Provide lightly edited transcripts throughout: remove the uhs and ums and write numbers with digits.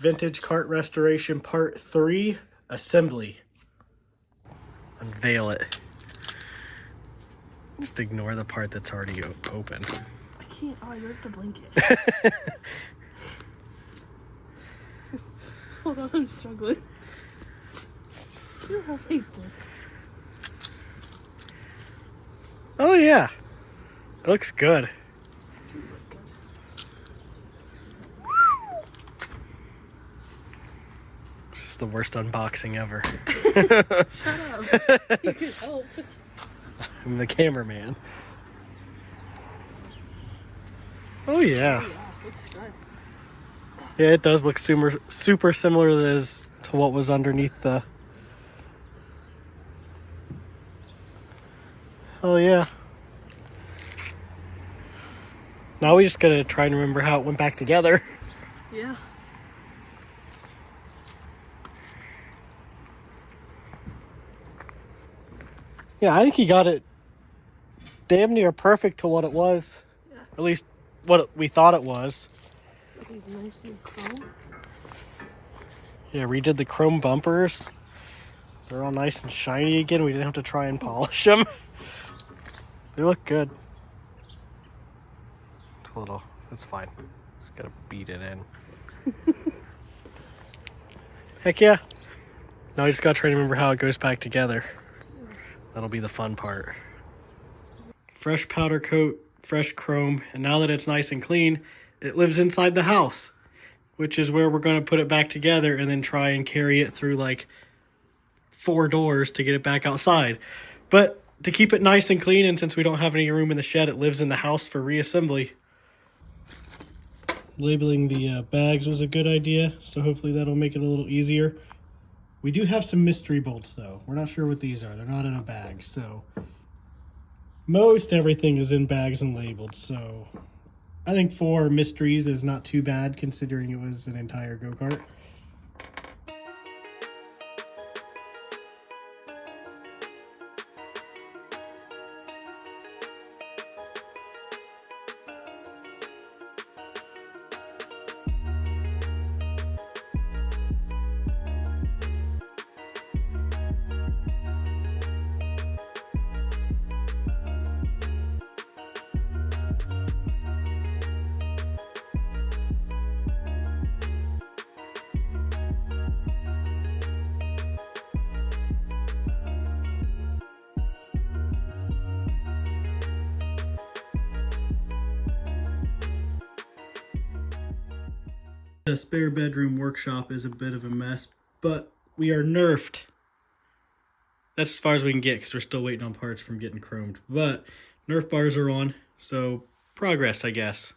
Vintage Kart Restoration Part 3 Assembly. Unveil it. Just ignore the part that's already open. I can't. Oh, I ripped the blanket. Hold on, I'm struggling. I'll take this. Oh yeah. It looks good. These look good. This is the worst unboxing ever. Shut up. You could help. I'm the cameraman. Oh yeah. Oh, yeah, looks good. Yeah, it does look super similar to what was underneath the... Oh yeah. Now we just gotta try and remember how it went back together. Yeah. Yeah, I think he got it damn near perfect to what it was. Yeah. At least what we thought it was. These nice new chrome. Yeah, redid the chrome bumpers. They're all nice and shiny again. We didn't have to try and polish them. They look good. A little, that's fine. Just gotta beat it in. Heck yeah. Now I just gotta try to remember how it goes back together. That'll be the fun part. Fresh powder coat, fresh chrome, and now that it's nice and clean, it lives inside the house, which is where we're gonna put it back together and then try and carry it through like 4 doors to get it back outside. But to keep it nice and clean, and since we don't have any room in the shed, it lives in the house for reassembly. Labeling the bags was a good idea, so hopefully that'll make it a little easier. We do have some mystery bolts though. We're not sure what these are. They're not in a bag, so most everything is in bags and labeled, so I think 4 mysteries is not too bad considering it was an entire go-kart. The spare bedroom workshop is a bit of a mess, but we are nerfed. That's as far as we can get because we're still waiting on parts from getting chromed. But nerf bars are on, so progress, I guess.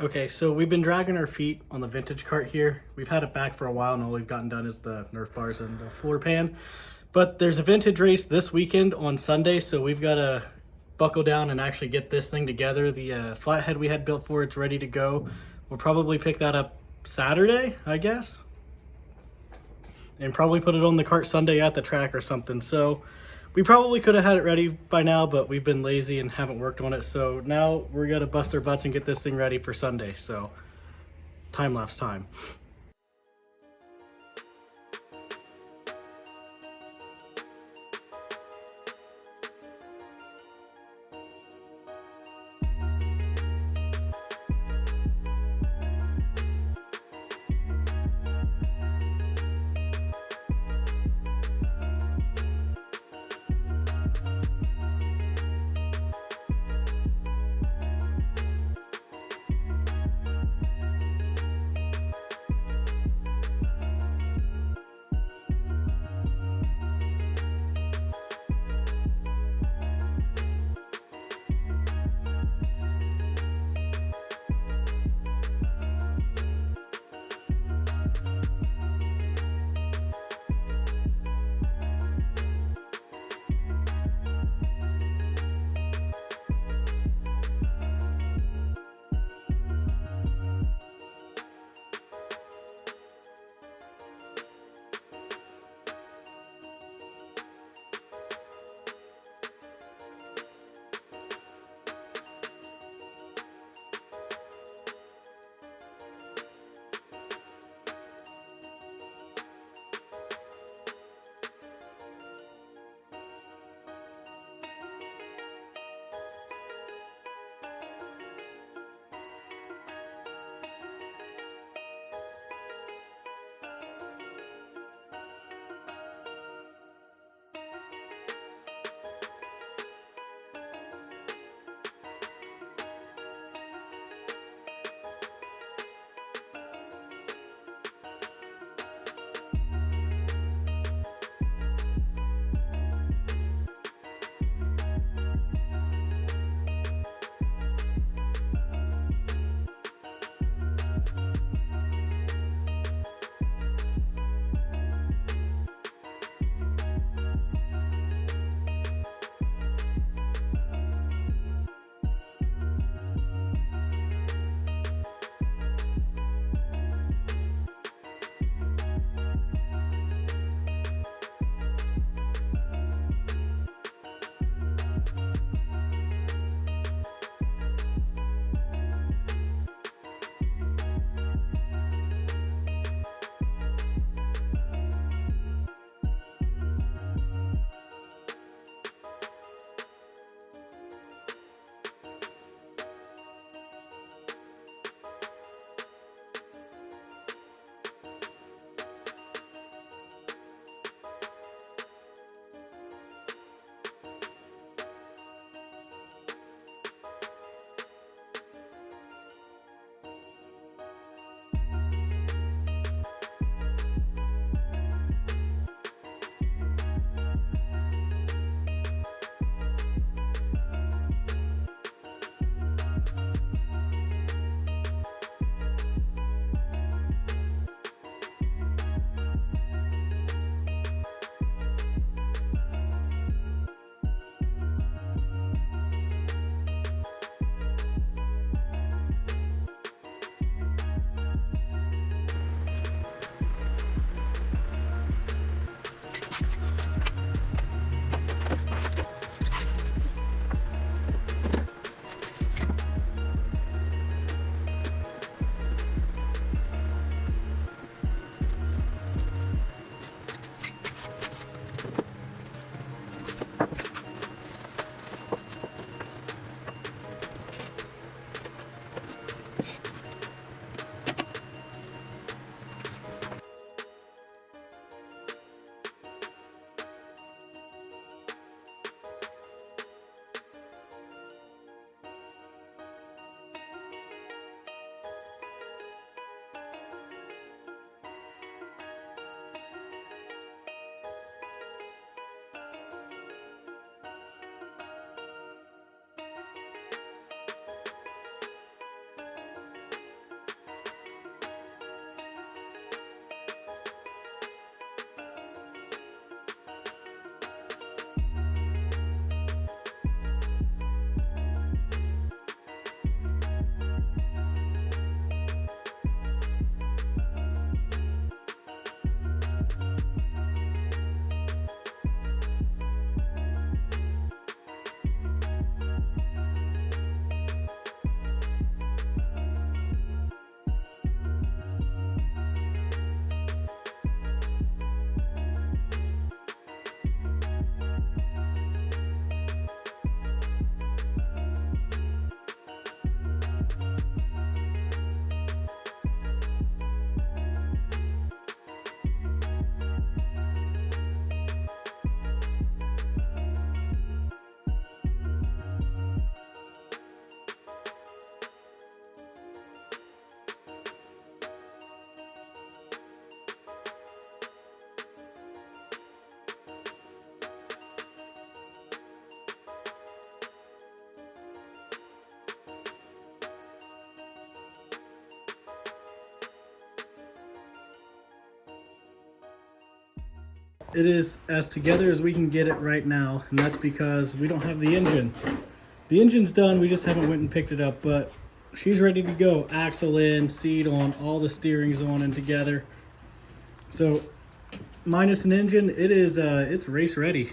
Okay, so we've been dragging our feet on the vintage cart here. We've had it back for a while, and all we've gotten done is the Nerf bars and the floor pan. But there's a vintage race this weekend on Sunday, so we've got to buckle down and actually get this thing together. The flathead we had built for it's ready to go. We'll probably pick that up Saturday, I guess. And probably put it on the cart Sunday at the track or something. So we probably could have had it ready by now, but we've been lazy and haven't worked on it. So now we're going to bust our butts and get this thing ready for Sunday. So time-lapse time. it is as together as we can get it right now, and that's because we don't have the engine. The engine's done, we just haven't went and picked it up, but she's ready to go. Axle in, seat on, all the steering's on and together. So minus an engine, it is it's race ready.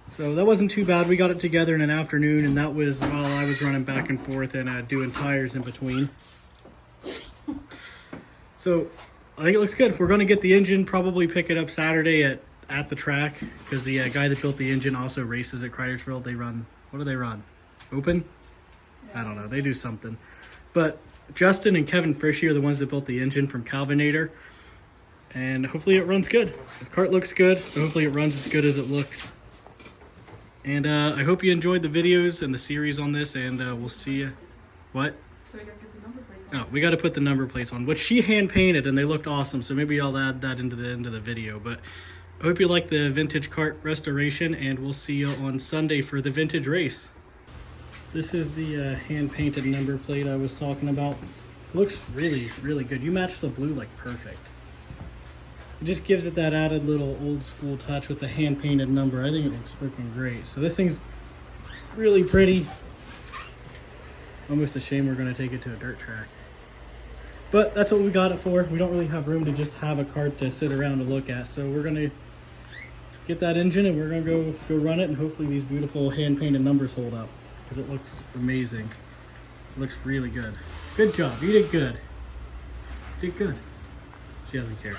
So that wasn't too bad. We got it together in an afternoon, and that was while I was running back and forth and doing tires in between. So I think it looks good. We're going to get the engine, probably pick it up Saturday at the track, because the guy that built the engine also races at Cridersville. They run, what do they run? Open? I don't know. They do something. But Justin and Kevin Frishy are the ones that built the engine from Calvinator, and hopefully it runs good. The kart looks good, so hopefully it runs as good as it looks. And I hope you enjoyed the videos and the series on this, and we'll see you. What? So we gotta get the number plates on. Oh, we got to put the number plates on, which she hand painted, and they looked awesome. So maybe I'll add that into the end of the video. But I hope you like the vintage kart restoration, and we'll see you on Sunday for the vintage race. This is the hand painted number plate I was talking about. Looks really, really good. You match the blue like perfect. It just gives it that added little old school touch with the hand painted number. I think it looks freaking great. So this thing's really pretty. Almost a shame we're going to take it to a dirt track. But that's what we got it for. We don't really have room to just have a kart to sit around and look at. So we're going to get that engine and we're going to go run it, and hopefully these beautiful hand painted numbers hold up, because it looks amazing. It looks really good. Good job. You did good. Did good. She doesn't care.